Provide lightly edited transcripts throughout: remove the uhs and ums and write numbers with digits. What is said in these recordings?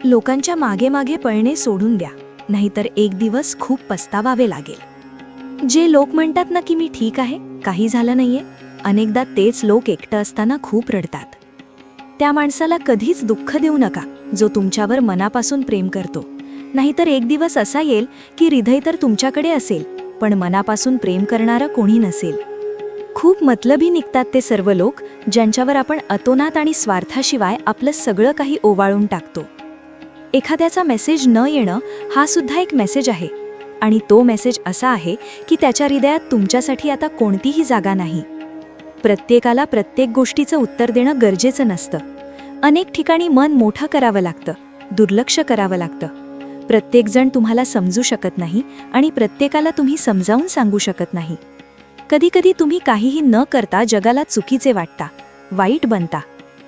लोकांच्या मागे मागे पळणे सोडून द्या, नाहीतर एक दिवस खूप पस्तावावे लागेल. जे लोक म्हणतात ना की मी ठीक आहे, काही झालं नाहीये, अनेकदा तेच लोक एकटं असताना खूप रडतात. त्या माणसाला कधीच दुःख देऊ नका जो तुमच्यावर मनापासून प्रेम करतो, नाहीतर एक दिवस असा येईल की हृदय तर तुमच्याकडे असेल पण मनापासून प्रेम करणारं कोणी नसेल. खूप मतलबी निघतात ते सर्व लोक ज्यांच्यावर आपण अतोनात आणि स्वार्थाशिवाय आपलं सगळं काही ओवाळून टाकतो. एखाद्याचा मेसेज न येणं हा सुद्धा एक मेसेज आहे, आणि तो मेसेज असा आहे की त्याच्या हृदयात तुमच्यासाठी आता कोणतीही जागा नाही. प्रत्येकाला प्रत्येक गोष्टीचं उत्तर देणं गरजेचं नसतं. अनेक ठिकाणी मन मोठं करावं लागतं, दुर्लक्ष करावं लागतं. प्रत्येकजण तुम्हाला समजू शकत नाही आणि प्रत्येकाला तुम्ही समजावून सांगू शकत नाही. कधीकधी तुम्ही काहीही न करता जगाला चुकीचे वाटता, वाईट बनता,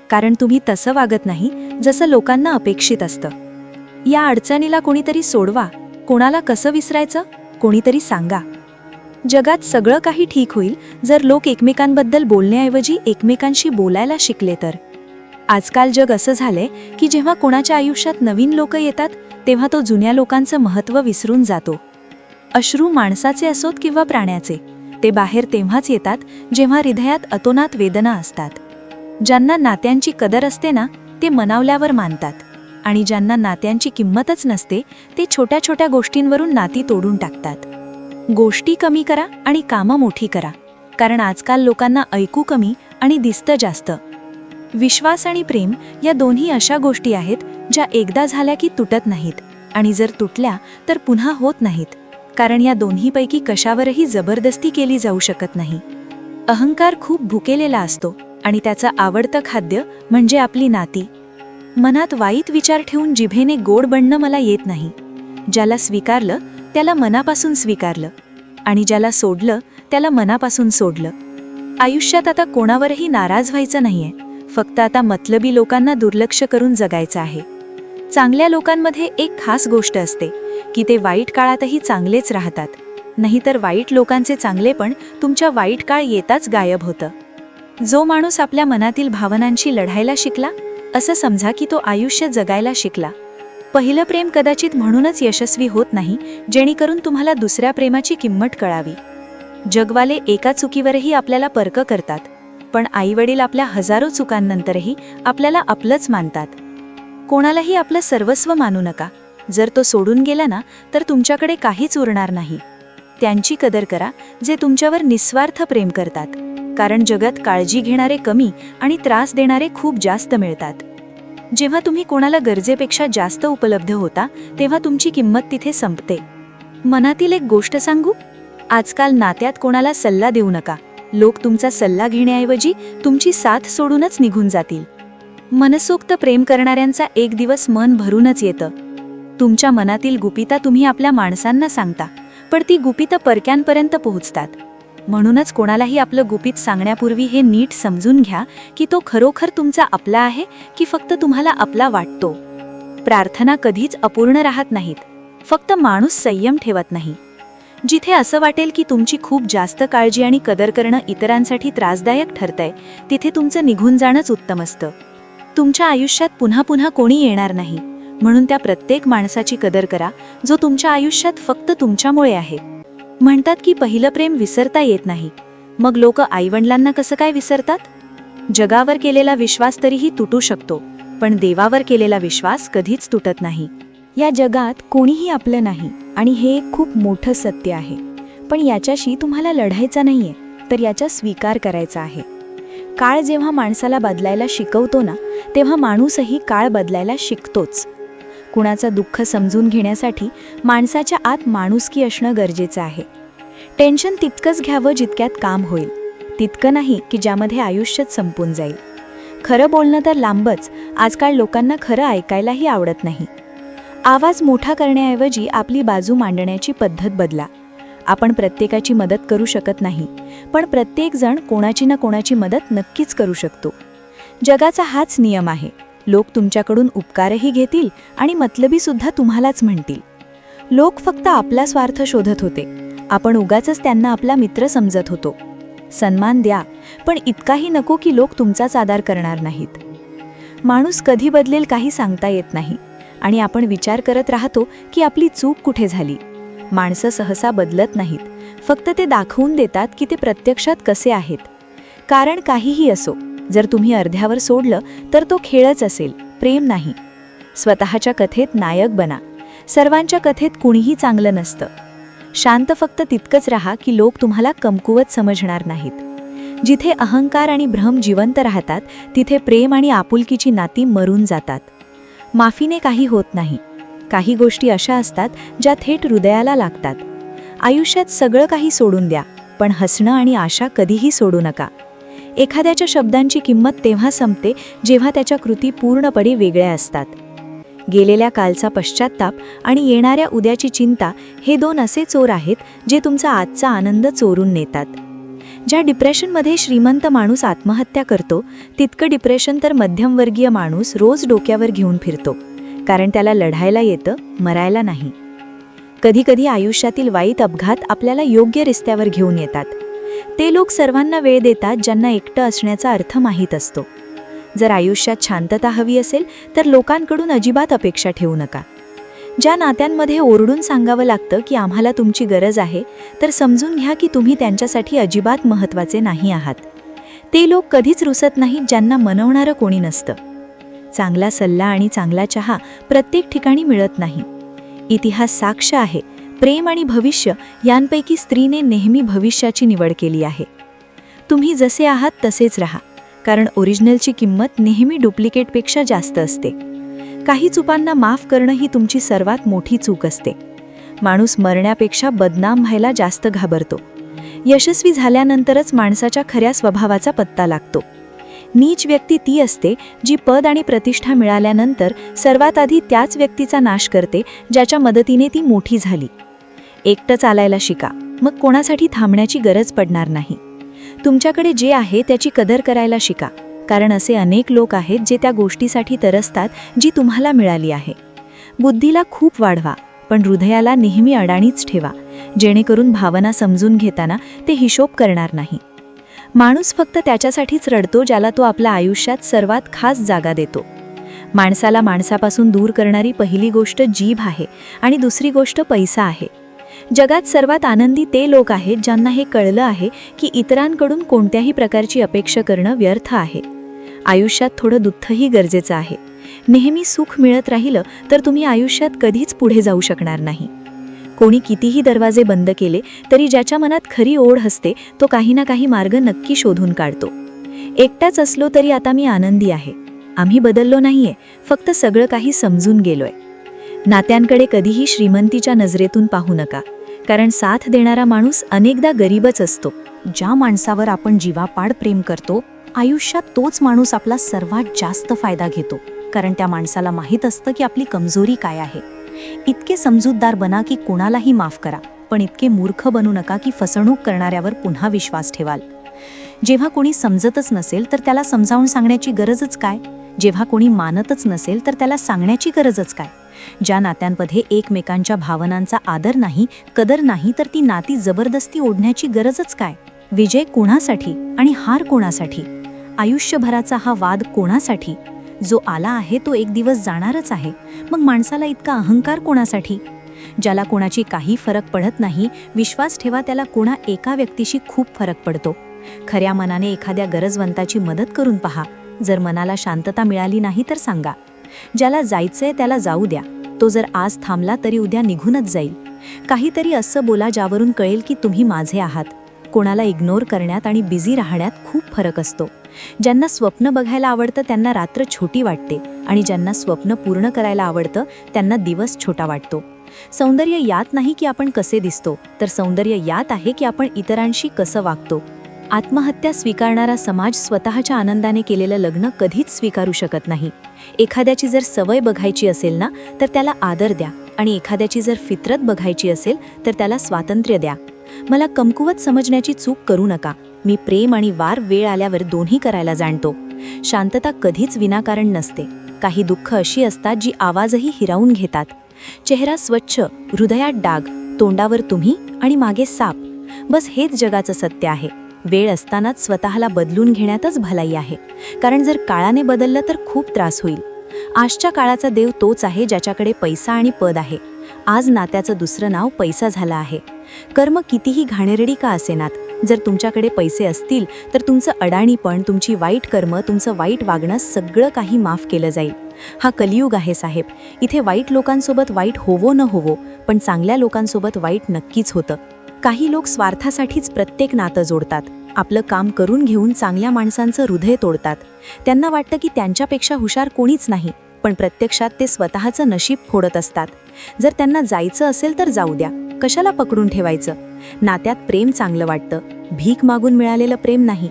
कारण तुम्ही तसं वागत नाही जसं लोकांना अपेक्षित असतं. या अडचणीला कोणीतरी सोडवा. कोणाला कसं विसरायचं, कोणीतरी सांगा. जगात सगळं काही ठीक होईल जर लोक एकमेकांबद्दल बोलण्याऐवजी एकमेकांशी बोलायला शिकले तर. आजकाल जग असं झालंय की जेव्हा कोणाच्या आयुष्यात नवीन लोक येतात तेव्हा तो जुन्या लोकांचं महत्त्व विसरून जातो. अश्रू माणसाचे असोत किंवा प्राण्याचे, ते बाहेर तेव्हाच येतात जेव्हा हृदयात अतोनात वेदना असतात. ज्यांना नात्यांची कदर असते ना ते मनावल्यावर मानतात, आणि ज्यांना नात्यांची किंमतच नसते ते छोट्या छोट्या गोष्टींवरून नाती तोडून टाकतात. गोष्टी कमी करा आणि कामं मोठी करा, कारण आजकाल लोकांना ऐकू कमी आणि दिसतं जास्त. विश्वास आणि प्रेम या दोन्ही अशा गोष्टी आहेत ज्या एकदा झाल्या की तुटत नाहीत, आणि जर तुटल्या तर पुन्हा होत नाहीत, कारण या दोन्हीपैकी कशावरही जबरदस्ती केली जाऊ शकत नाही. अहंकार खूप भुकेलेला असतो आणि त्याचं आवडतं खाद्य म्हणजे आपली नाती. मनात वाईट विचार ठेवून जिभेने गोड बनणं मला येत नाही. ज्याला स्वीकारलं त्याला मनापासून स्वीकारलं, आणि ज्याला सोडलं त्याला मनापासून सोडलं. आयुष्यात आता कोणावरही नाराज व्हायचं नाहीये, फक्त आता मतलबी लोकांना दुर्लक्ष करून जगायचं आहे. चांगल्या लोकांमध्ये एक खास गोष्ट असते की ते वाईट काळातही चांगलेच राहतात, नाहीतर वाईट लोकांचे चांगलेपण तुमच्या वाईट काळ येताच गायब होतं. जो माणूस आपल्या मनातील भावनांशी लढायला शिकला, असं समजा की तो आयुष्य जगायला शिकला. पहिलं प्रेम कदाचित म्हणूनच यशस्वी होत नाही जेणेकरून तुम्हाला दुसऱ्या प्रेमाची किंमत कळावी. जगवाले एका चुकीवरही आपल्याला पर्क करतात, पण आईवडील आपल्या हजारो चुकांनंतरही आपल्याला आपलंच मानतात. कोणालाही आपलं सर्वस्व मानू नका. जर तो सोडून गेला ना तर तुमच्याकडे काहीच उरणार नाही. त्यांची कदर करा जे तुमच्यावर निस्वार्थ प्रेम करतात, कारण जगात काळजी घेणारे कमी आणि त्रास देणारे खूप जास्त मिळतात. जेव्हा तुम्ही कोणाला गरजेपेक्षा जास्त उपलब्ध होता तेव्हा तुमची किंमत तिथे संपते. मनातील एक गोष्ट सांगू, आजकाल नात्यात कोणाला सल्ला देऊ नका. लोक तुमचा सल्ला घेण्याऐवजी तुमची साथ सोडूनच निघून जातील. मनसोक्त प्रेम करणाऱ्यांचा एक दिवस मन भरूनच येतं. तुमच्या मनातील गुपिता तुम्ही आपल्या माणसांना सांगता, पण ती गुपितं परक्यांपर्यंत पोहोचतात. म्हणूनच कोणालाही आपलं गुपित सांगण्यापूर्वी हे नीट समजून घ्या की तो खरोखर तुमचा आपला आहे की फक्त तुम्हाला आपला वाटतो. प्रार्थना कधीच अपूर्ण राहत नाहीत, फक्त माणूस संयम ठेवत नाही. जिथे असं वाटेल की तुमची खूप जास्त काळजी आणि कदर करणं इतरांसाठी त्रासदायक ठरतंय, तिथे तुमचं निघून जाणंच उत्तम असतं. तुमच्या आयुष्यात पुन्हा पुन्हा कोणी येणार नाही, म्हणून त्या प्रत्येक माणसाची कदर करा जो तुमच्या आयुष्यात फक्त तुमच्यामुळे आहे. म्हणतात की पहिलं प्रेम विसरता येत नाही, मग लोक आईवडिलांना कसं काय विसरतात? जगावर केलेला विश्वास तरीही तुटू शकतो, पण देवावर केलेला विश्वास कधीच तुटत नाही. या जगात कोणीही आपलं नाही, आणि हे एक खूप मोठं सत्य आहे. पण याच्याशी तुम्हाला लढायचं नाहीये, तर याचा स्वीकार करायचा आहे. काळ जेव्हा माणसाला बदलायला शिकवतो ना, तेव्हा माणूसही काळ बदलायला शिकतोच. कुणाचं दुःख समजून घेण्यासाठी माणसाच्या आत माणुसकी असणं गरजेचं आहे. टेन्शन तितकंच घ्यावं जितक्यात काम होईल, तितकं नाही की ज्यामध्ये आयुष्यच संपून जाईल. खरं बोलणं तर लांबच, आजकाल लोकांना खरं ऐकायलाही आवडत नाही. आवाज मोठा करण्याऐवजी आपली बाजू मांडण्याची पद्धत बदला. आपण प्रत्येकाची मदत करू शकत नाही, पण प्रत्येकजण कोणाची ना कोणाची मदत नक्कीच करू शकतो. जगाचा हाच नियम आहे. लोक तुमच्याकडून उपकारही घेतील आणि मतलबी सुद्धा तुम्हालाच म्हणतील. लोक फक्त आपला स्वार्थ शोधत होते, आपण उगाचच त्यांना आपला मित्र समजत होतो. सन्मान द्या, पण इतकाही नको की लोक तुमचाच आदर करणार नाहीत. माणूस कधी बदलेल काही सांगता येत नाही, आणि आपण विचार करत राहतो की आपली चूक कुठे झाली. माणसं सहसा बदलत नाहीत, फक्त ते दाखवून देतात की ते प्रत्यक्षात कसे आहेत. कारण काहीही असो, जर तुम्ही अर्ध्यावर सोडलं तर तो खेळच असेल, प्रेम नाही. स्वतःच्या कथेत नायक बना. सर्वांच्या कथेत कुणीही चांगलं नसतं. शांत फक्त तितकंच राहा की लोक तुम्हाला कमकुवत समजणार नाहीत. जिथे अहंकार आणि भ्रम जिवंत राहतात तिथे प्रेम आणि आपुलकीची नाती मरून जातात. माफीने काही होत नाही. काही गोष्टी अशा असतात ज्या थेट हृदयाला लागतात. आयुष्यात सगळं काही सोडून द्या, पण हसणं आणि आशा कधीही सोडू नका. एखाद्याच्या शब्दांची किंमत तेव्हा संपते जेव्हा त्याच्या कृती पूर्णपणे वेगळ्या असतात. गेलेल्या कालचा पश्चात्ताप आणि येणाऱ्या उद्याची चिंता हे दोन असे चोर आहेत जे तुमचा आजचा आनंद चोरून नेतात. ज्या डिप्रेशनमध्ये श्रीमंत माणूस आत्महत्या करतो तितकं डिप्रेशन तर मध्यमवर्गीय माणूस रोज डोक्यावर घेऊन फिरतो, कारण त्याला लढायला येतं, मरायला नाही. कधीकधी आयुष्यातील वाईट अपघात आपल्याला योग्य रस्त्यावर घेऊन येतात. ते लोक सर्वांना वेळ देतात ज्यांना एकटं असण्याचा अर्थ माहीत असतो. जर आयुष्यात शांतता हवी असेल तर लोकांकडून अजिबात अपेक्षा ठेवू नका. ज्या नात्यांमध्ये ओरडून सांगावं लागतं की आम्हाला तुमची गरज आहे, तर समजून घ्या की तुम्ही त्यांच्यासाठी अजिबात महत्त्वाचे नाही आहात. ते लोक कधीच रुसत नाहीत ज्यांना मनवणारं कोणी नसतं. चांगला सल्ला आणि चांगला चहा प्रत्येक ठिकाणी मिळत नाही. इतिहास साक्ष आहे, प्रेम आणि भविष्य यांपैकी स्त्रीने नेहमी भविष्याची निवड केली आहे. तुम्ही जसे आहात तसेच राहा, कारण ओरिजिनलची किंमत नेहमी डुप्लिकेटपेक्षा जास्त असते. काही चुकांना माफ करणं ही तुमची सर्वात मोठी चूक असते. माणूस मरण्यापेक्षा बदनाम व्हायला जास्त घाबरतो. यशस्वी झाल्यानंतरच माणसाच्या खऱ्या स्वभावाचा पत्ता लागतो. नीच व्यक्ती ती असते जी पद आणि प्रतिष्ठा मिळाल्यानंतर सर्वात आधी त्याच व्यक्तीचा नाश करते ज्याच्या मदतीने ती मोठी झाली. एकटं चालायला शिका, मग कोणासाठी थांबण्याची गरज पडणार नाही. तुमच्याकडे जे आहे त्याची कदर करायला शिका, कारण असे अनेक लोक आहेत जे त्या गोष्टीसाठी तरसतात जी तुम्हाला मिळाली आहे. बुद्धीला खूप वाढवा, पण हृदयाला नेहमी अडाणीच ठेवा, जेणेकरून भावना समजून घेताना ते हिशोब करणार नाही. माणूस फक्त त्याच्यासाठीच रडतो ज्याला तो आपल्या आयुष्यात सर्वात खास जागा देतो. माणसाला माणसापासून दूर करणारी पहिली गोष्ट जीभ आहे आणि दुसरी गोष्ट पैसा आहे. जगात सर्वात आनंदी ते लोक आहेत ज्यांना हे कळलं आहे की इतरांकडून कोणत्याही प्रकारची अपेक्षा करणं व्यर्थ आहे. आयुष्यात थोडं दुःखही गरजेचं आहे. नेहमी सुख मिळत राहिलं तर तुम्ही आयुष्यात कधीच पुढे जाऊ शकणार नाही. कोणी कितीही दरवाजे बंद केले तरी ज्याच्या मनात खरी ओढ असते तो काही ना काही मार्ग नक्की शोधून काढतो. एकटाच असलो तरी आता मी आनंदी आहे. आम्ही बदललो नाहीये, फक्त सगळं काही समजून गेलोय. नात्यांकडे कधीही श्रीमंतीच्या नजरेतून पाहू नका, कारण साथ देणारा माणूस अनेकदा गरीबच असतो. ज्या माणसावर आपण जीवापाड प्रेम करतो, आयुष्यात तोच माणूस आपला सर्वात जास्त फायदा घेतो, कारण त्या माणसाला माहीत असतं की आपली कमजोरी काय आहे. इतके समजूतदार बना की कोणालाही माफ करा, पण इतके मूर्ख बनू नका की फसवणूक करणाऱ्यावर पुन्हा विश्वास ठेवाल. जेव्हा कोणी समजतच नसेल तर त्याला समजावून सांगण्याची गरजच काय? जेव्हा कोणी मानतच नसेल तर त्याला सांगण्याची गरजच काय? ज्या नात्यांमध्ये एकमेकांच्या भावनांचा आदर नाही, कदर नाही, तर ती नाती जबरदस्ती ओढण्याची गरजच काय? विजय कोणासाठी आणि हार कोणासाठी? आयुष्यभराचा हा वाद कोणासाठी? जो आला आहे तो एक दिवस जाणारच आहे, मग माणसाला इतका अहंकार कोणासाठी? ज्याला कोणाची काही फरक पडत नाही, विश्वास ठेवा त्याला कोणा एका व्यक्तीशी खूप फरक पडतो. खऱ्या मनाने एखाद्या गरजवंताची मदत करून पहा. जर मनाला शांतता मिळाली नाही तर सांगा. ज्याला जायचंय त्याला जाऊ द्या. तो जर आज थांबला तरी उद्या निघूनच जाईल. काहीतरी असं बोला ज्यावरून कळेल की तुम्ही माझे आहात. कोणाला इग्नोर करण्यात आणि बिझी राहण्यात खूप फरक असतो. ज्यांना स्वप्न बघायला आवडतं त्यांना रात्र छोटी वाटते, आणि ज्यांना स्वप्न पूर्ण करायला आवडतं त्यांना दिवस छोटा वाटतो. सौंदर्य यात नाही की आपण कसे दिसतो, तर सौंदर्य यात आहे की आपण इतरांशी कसं वागतो. आत्महत्या स्वीकारणारा समाज स्वतःच्या आनंदाने केलेलं लग्न कधीच स्वीकारू शकत नाही. एखाद्याची जर सवय बघायची असेल ना तर त्याला आदर द्या, आणि एखाद्याची जर फितरत बघायची असेल तर त्याला स्वातंत्र्य द्या. मला कमकुवत समजण्याची चूक करू नका. मी प्रेम आणि वार वेळ आल्यावर दोन्ही करायला जाणतो. शांतता कधीच विनाकारण नसते. काही दुःख अशी असतात जी आवाजही हिरावून घेतात. चेहरा स्वच्छ, हृदयात डाग, तोंडावर तुम्ही आणि मागे साप. बस हेच जगाचं सत्य आहे. वेळ असतानाच स्वतःला बदलून घेण्यातच भलाई आहे, कारण जर काळाने बदललं तर खूप त्रास होईल. आजच्या काळाचा देव तोच आहे ज्याच्याकडे पैसा आणि पद आहे. आज नात्याचं दुसरं नाव पैसा झालं आहे. कर्म कितीही घाणेरडी का असेनात, जर तुमच्याकडे पैसे असतील तर तुमचं अडाणीपण, तुमची वाईट कर्म, तुमचं वाईट वागणं सगळं काही माफ केलं जाईल. हा कलियुग आहे साहेब. इथे वाईट लोकांसोबत वाईट होवो न होवो, पण चांगल्या लोकांसोबत वाईट नक्कीच होतं. काही लोक स्वार्थासाठीच प्रत्येक नातं जोडतात. आपलं काम करून घेऊन चांगल्या माणसांचं हृदय तोडतात. त्यांना वाटतं की त्यांच्यापेक्षा हुशार कोणीच नाही, पण प्रत्यक्षात ते स्वतःचं नशीब फोडत असतात. जर त्यांना जायचं असेल तर जाऊ द्या, कशाला पकडून ठेवायचं. नात्यात प्रेम चांगलं वाटतं, भीक मागून मिळालेलं प्रेम नाही.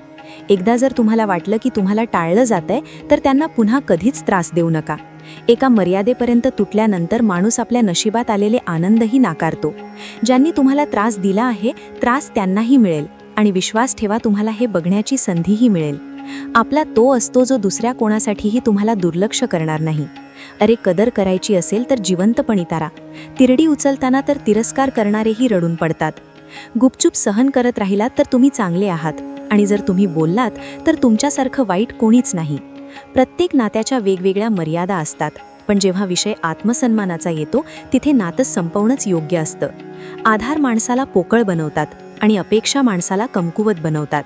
एकदा जर तुम्हाला वाटलं की तुम्हाला टाळलं जातंय तर त्यांना पुन्हा कधीच त्रास देऊ नका. एका मर्यादेपर्यंत तुटल्यानंतर माणूस आपल्या नशिबात आलेले आनंदही नाकारतो. ज्यांनी तुम्हाला त्रास दिला आहे, त्रास त्यांनाही मिळेल आणि विश्वास ठेवा, तुम्हाला हे बघण्याची संधीही मिळेल. आपला तो असतो जो दुसऱ्या कोणासाठीही तुम्हाला दुर्लक्ष करणार नाही. अरे, कदर करायची असेल तर जिवंतपणी तारा. तिरडी उचलताना तर तिरस्कार करणारेही रडून पडतात. गुपचूप सहन करत राहिलात तर तुम्ही चांगले आहात, आणि जर तुम्ही बोललात तर तुमच्यासारखं वाईट कोणीच नाही. प्रत्येक नात्याच्या वेगवेगळ्या मर्यादा असतात, पण जेव्हा विषय आत्मसन्मानाचा येतो तिथे नातं संपवणंच योग्य असतं. आधार माणसाला पोकळ बनवतात आणि अपेक्षा माणसाला कमकुवत बनवतात.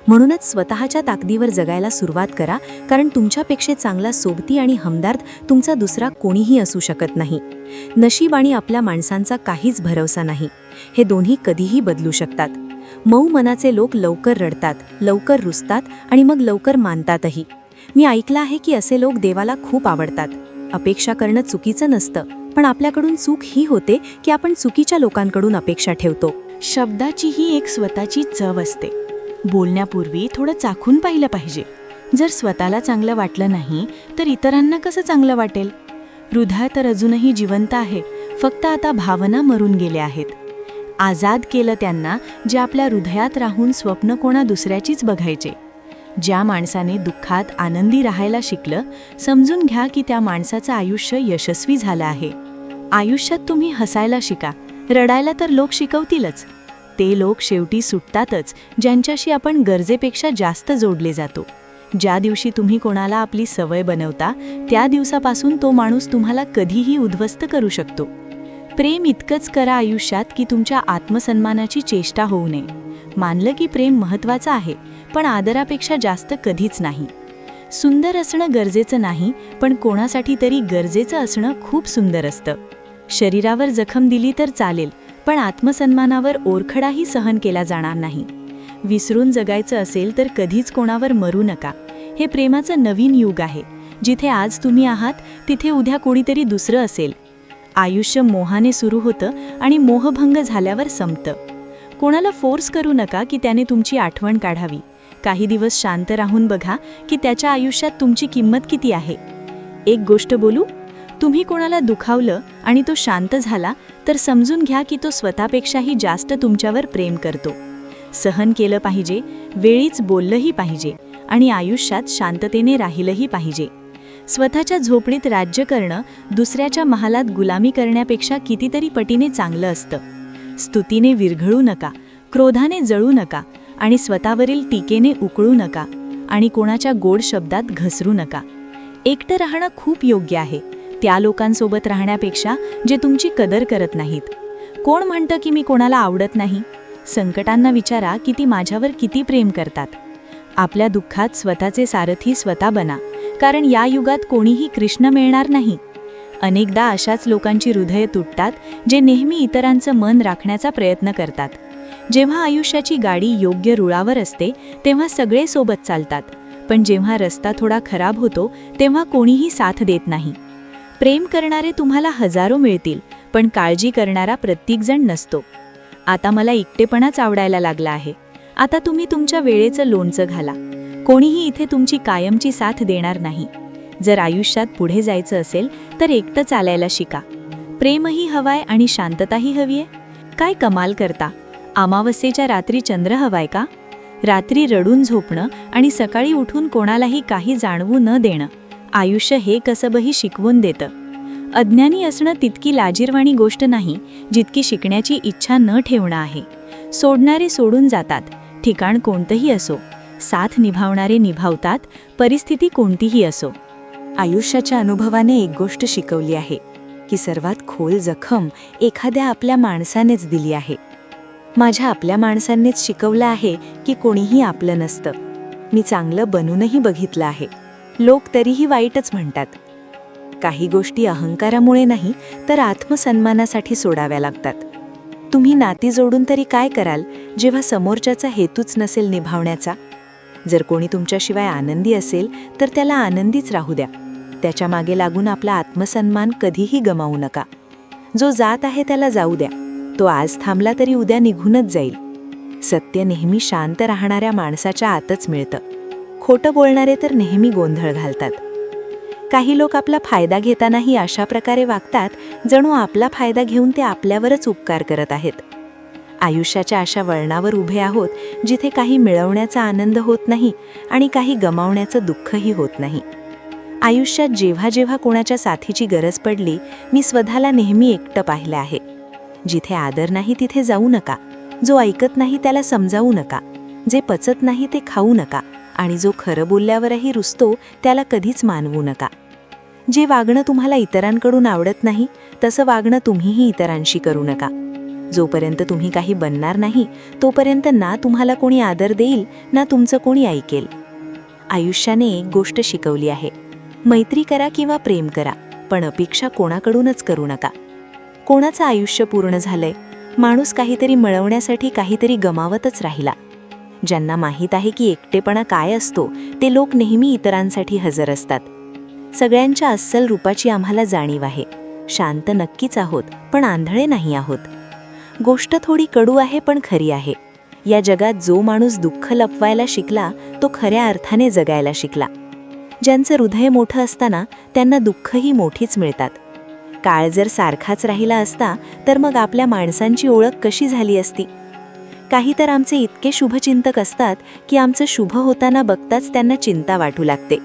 म्हणूनच स्वतःच्या ताकदीवर जगायला सुरुवात करा, कारण तुमच्यापेक्षा चांगला सोबती आणि हमदर्द तुमचा दुसरा कोणीही असू शकत नाही. नशीब आणि आपल्या माणसांचा काहीच भरवसा नाही. हे दोन्ही कधीही बदलू शकतात. मऊ मनाचे लोक लवकर रडतात, लवकर रुसतात आणि मग लवकर मानतातही. मी ऐकलं आहे की असे लोक देवाला खूप आवडतात. अपेक्षा करणं चुकीचं नसतं, पण आपल्याकडून चूक ही होते की आपण चुकीच्या लोकांकडून अपेक्षा ठेवतो. शब्दाचीही एक स्वतःची चव असते. बोलण्यापूर्वी थोडं चाखून पाहिलं पाहिजे. जर स्वतःला चांगलं वाटलं नाही तर इतरांना कसं चांगलं वाटेल. हृदय तर अजूनही जिवंत आहे, फक्त आता भावना मरून गेल्या आहेत. आजाद केलं त्यांना जे आपल्या हृदयात राहून स्वप्न कोणा दुसऱ्याचीच बघायचे. ज्या माणसाने दुःखात आनंदी राहायला शिकलं, समजून घ्या की त्या माणसाचं आयुष्य यशस्वी झालं आहे. आयुष्यात तुम्ही हसायला शिका, रडायला तर लोक शिकवतीलच. ते लोक शेवटी सुटतातच ज्यांच्याशी आपण गरजेपेक्षा जास्त जोडले जातो. ज्या दिवशी तुम्ही कोणाला आपली सवय बनवता, त्या दिवसापासून तो माणूस तुम्हाला कधीही उद्ध्वस्त करू शकतो. प्रेम इतकंच करा आयुष्यात की तुमच्या आत्मसन्मानाची चेष्टा होऊ नये. मानलं की प्रेम महत्त्वाचं आहे, पण आदरापेक्षा जास्त कधीच नाही. सुंदर असणं गरजेचं नाही, पण कोणासाठी तरी गरजेचं असणं खूप सुंदर असतं. शरीरावर जखम दिली तर चालेल, पण आत्मसन्मानावर ओरखडाही सहन केला जाणार नाही. विसरून जगायचं असेल तर कधीच कोणावर मरू नका. हे प्रेमाचं नवीन युग आहे. जिथे आज तुम्ही आहात तिथे उद्या कोणीतरी दुसरं असेल. आयुष्य मोहाने सुरू होतं आणि मोहभंग झाल्यावर संपतं. कोणाला फोर्स करू नका की त्याने तुमची आठवण काढावी. काही दिवस शांत राहून बघा की त्याच्या आयुष्यात तुमची किंमत किती आहे. एक गोष्ट बोलू, तुम्ही कोणाला दुखावलं आणि तो शांत झाला तर समजून घ्या की तो स्वतःपेक्षाही जास्त तुमच्यावर प्रेम करतो. सहन केलं पाहिजे, वेळीच बोललंही पाहिजे आणि आयुष्यात शांततेने राहिलंही पाहिजे. स्वतःच्या झोपडीत राज्य करणं दुसऱ्याच्या महालात गुलामी करण्यापेक्षा कितीतरी पटीने चांगलं असतं. स्तुतीने विरघळू नका, क्रोधाने जळू नका आणि स्वतःवरील टीकेने उकळू नका आणि कोणाच्या गोड शब्दात घसरू नका. एकटं राहणं खूप योग्य आहे, त्या लोकांसोबत राहण्यापेक्षा जे तुमची कदर करत नाहीत. कोण म्हणतं की मी कोणाला आवडत नाही? संकटांना विचारा की ती माझ्यावर किती प्रेम करतात. आपल्या दुःखात स्वतःचे सारथी स्वतः बना, कारण या युगात कोणीही कृष्ण मिळणार नाही. अनेकदा अशाच लोकांची हृदय तुटतात जे नेहमी इतरांचं मन राखण्याचा प्रयत्न करतात. जेव्हा आयुष्याची गाडी योग्य रुळावर असते तेव्हा सगळे सोबत चालतात, पण जेव्हा रस्ता थोडा खराब होतो तेव्हा कोणीही साथ देत नाही. प्रेम करणारे तुम्हाला हजारो मिळतील, पण काळजी करणारा प्रत्येकजण नसतो. आता मला एकटेपणाच आवडायला लागला आहे. आता तुम्ही तुमच्या वेळेचं लोणचं घाला. कोणीही इथे तुमची कायमची साथ देणार नाही. जर आयुष्यात पुढे जायचं असेल तर एकटं चालायला शिका. प्रेमही हवाय आणि शांतताही हवीये. काय कमाल करता? अमावस्येच्या रात्री चंद्र हवाय का? रात्री रडून झोपणं आणि सकाळी उठून कोणालाही काही जाणवू न देणं, आयुष्य हे कसबही शिकवून देतं. अज्ञानी असणं तितकी लाजिरवाणी गोष्ट नाही जितकी शिकण्याची इच्छा न ठेवणं आहे. सोडणारे सोडून जातात, ठिकाण कोणतंही असो. साथ निभावणारे निभावतात, परिस्थिती कोणतीही असो. आयुष्याच्या अनुभवाने एक गोष्ट शिकवली आहे की सर्वात खोल जखम एखाद्या आपल्या माणसानेच दिली आहे. माझ्या आपल्या माणसांनीच शिकवलं आहे की कोणीही आपलं नसतं. मी चांगलं बनूनही बघितलं आहे. लोक तरीही वाईटच म्हणतात. काही गोष्टी अहंकारामुळे नाही तर आत्मसन्मानासाठी सोडाव्या लागतात. तुम्ही नाती जोडून तरी काय कराल जेव्हा समोरच्याचा हेतूच नसेल निभावण्याचा? जर कोणी तुमच्याशिवाय आनंदी असेल तर त्याला आनंदीच राहू द्या. त्याच्या मागे लागून आपला आत्मसन्मान कधीही गमावू नका. जो जात आहे त्याला जाऊ द्या. तो आज थांबला तरी उद्या निघूनच जाईल. सत्य नेहमी शांत राहणाऱ्या माणसाच्या आतच मिळतं. खोटं बोलणारे तर नेहमी गोंधळ घालतात. काही लोक आपला फायदा घेतानाही अशा प्रकारे वागतात जणू आपला फायदा घेऊन ते आपल्यावरच उपकार करत आहेत. आयुष्याच्या अशा वळणावर उभे आहोत जिथे काही मिळवण्याचा आनंद होत नाही आणि काही गमावण्याचं दुःखही होत नाही. आयुष्यात जेव्हा जेव्हा कोणाच्या साथीची गरज पडली मी स्वतःला नेहमी एकटं पाहिलं आहे. जिथे आदर नाही तिथे जाऊ नका. जो ऐकत नाही त्याला समजावू नका. जे पचत नाही ते खाऊ नका आणि जो खरं बोलल्यावरही रुसतो त्याला कधीच मानवू नका. जे वागणं तुम्हाला इतरांकडून आवडत नाही तसं वागणं तुम्हीही इतरांशी करू नका. जोपर्यंत तुम्ही काही बनणार नाही तोपर्यंत ना तुम्हाला कोणी आदर देईल ना तुमचं कोणी ऐकेल. आयुष्याने एक गोष्ट शिकवली आहे. मैत्री करा किंवा प्रेम करा पण अपेक्षा कोणाकडूनच करू नका. कोणाचं आयुष्य पूर्ण झालंय? माणूस काहीतरी मिळवण्यासाठी काहीतरी गमावतच राहिला. ज्यांना माहीत आहे की एकटेपणा काय असतो ते लोक नेहमी इतरांसाठी हजर असतात. सगळ्यांच्या अस्सल रूपाची आम्हाला जाणीव आहे. शांत नक्कीच आहोत पण आंधळे नाही आहोत. गोष्ट थोडी कडू आहे पण खरी आहे. या जगात जो माणूस दुःख लपवायला शिकला तो खऱ्या अर्थाने जगायला शिकला. ज्यांचं हृदय मोठं असताना त्यांना दुःखही मोठीच मिळतात. काळ जर सारखाच राहिला असता तर मग आपल्या माणसांची ओळख कशी झाली असती? काही तर आमचे इतके शुभचिंतक असतात की आमचं शुभ होताना बघताच त्यांना चिंता वाटू लागते.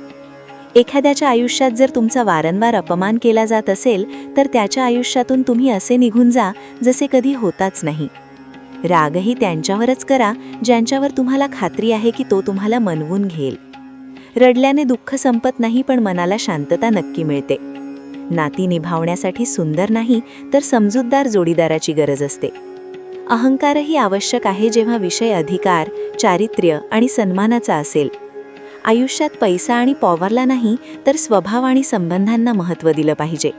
एखाद्याच्या आयुष्यात जर तुमचा वारंवार अपमान केला जात असेल तर त्याच्या आयुष्यातून तुम्ही असे निघून जा जसे कधी होताच नाही. रागही त्यांच्यावरच करा ज्यांच्यावर तुम्हाला खात्री आहे की तो तुम्हाला मनवून घेईल. रडल्याने दुःख संपत नाही पण मनाला शांतता नक्की मिळते. नाती निभावण्यासाठी सुंदर नाही तर समजूतदार जोडीदाराची गरज असते. अहंकारही आवश्यक आहे जेव्हा विषय अधिकार, चारित्र्य आणि सन्मानाचा असेल. आयुष्यात पैसा आणि पॉवरला नाही तर स्वभाव आणि संबंधांना महत्त्व दिलं पाहिजे.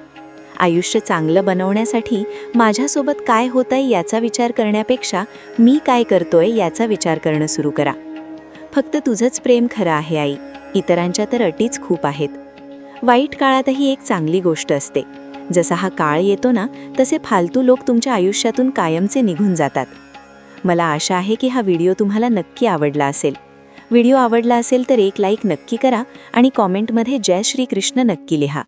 आयुष्य चांगलं बनवण्यासाठी माझ्यासोबत काय होतंय याचा विचार करण्यापेक्षा मी काय करतोय याचा विचार करणं सुरू करा. फक्त तुझंच प्रेम खरं आहे आई. इतरांच्या तर अटीच खूप आहेत. वाईट काळातही एक चांगली गोष्ट असते. जसा हा काळ येतो ना तसे फालतू लोक तुमच्या आयुष्यातून कायमचे निघून जातात. मला आशा आहे की हा व्हिडिओ तुम्हाला नक्की आवडला असेल. व्हिडिओ आवडला असेल तर एक लाईक नक्की करा आणि कॉमेंटमध्ये जय श्री कृष्ण नक्की लिहा.